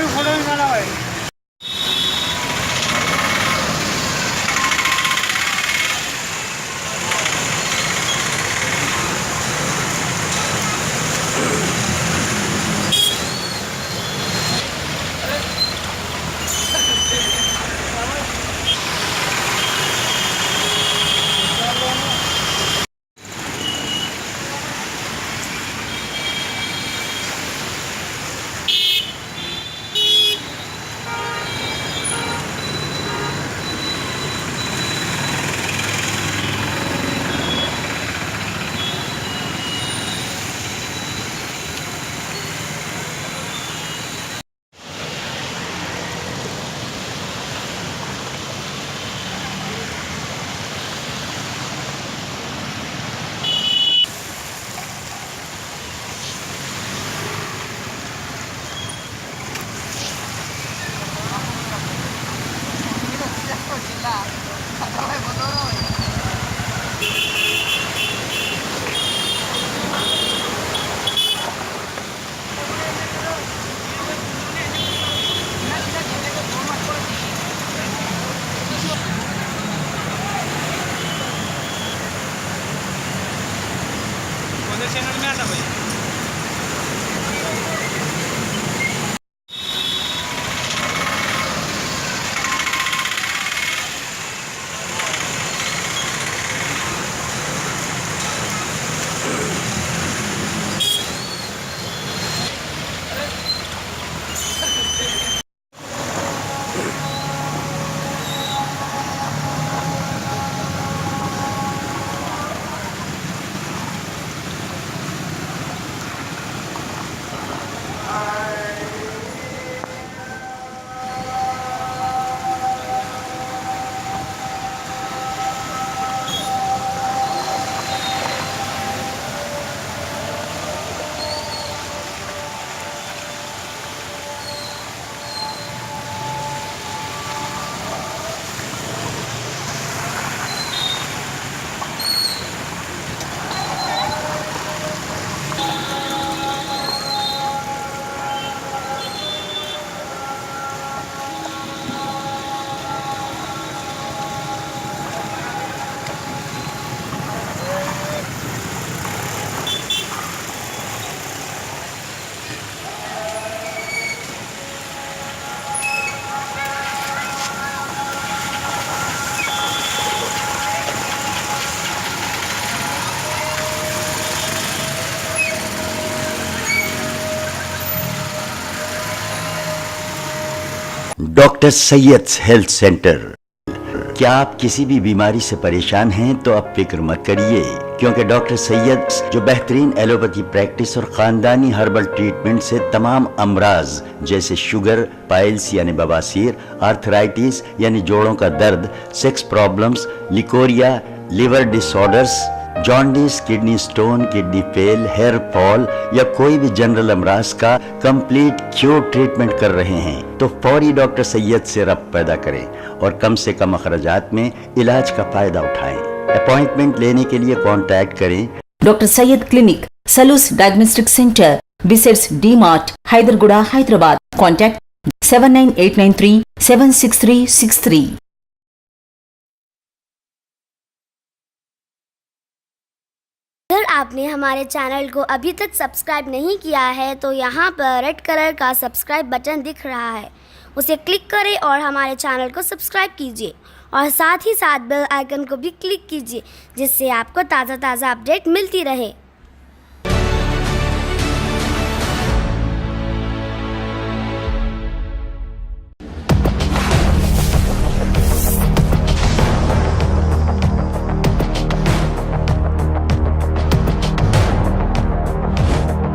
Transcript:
Photo निकाला भाई। Channel में आता भाई। Doctor Syed health centre. क्या आप किसी भी बीमारी से परेशान हैं तो अब फिक्र मत करिए, क्योंकि डॉक्टर सैयद जो बेहतरीन एलोपैथी प्रैक्टिस और खानदानी हर्बल ट्रीटमेंट से तमाम अमराज जैसे शुगर, पाइल्स यानी बवासीर, आर्थराइटिस यानी जोड़ों का दर्द, sex problems, leucorrhoea, liver disorders, jaundice, kidney stone, kidney fail, hair fall या कोई भी जनरल अमराज का कंप्लीट क्योर ट्रीटमेंट कर रहे हैं, तो फौरी डॉक्टर सैयद से रब्त पैदा करें और कम से कम अखराजात में इलाज का फायदा उठाएं। अपॉइंटमेंट लेने के लिए कांटेक्ट करें doctor Syed clinic, Salus diagnostic centre, besides D Mart, Hyderguda, Hyderabad. Contact 79893 76363। अगर आपने हमारे चैनल को अभी तक सब्सक्राइब नहीं किया है तो यहाँ पर रेड कलर का सब्सक्राइब बटन दिख रहा है, उसे क्लिक करें और हमारे चैनल को सब्सक्राइब कीजिए और साथ ही साथ बेल आइकन को भी क्लिक कीजिए, जिससे आपको ताज़ा अपडेट मिलती रहे।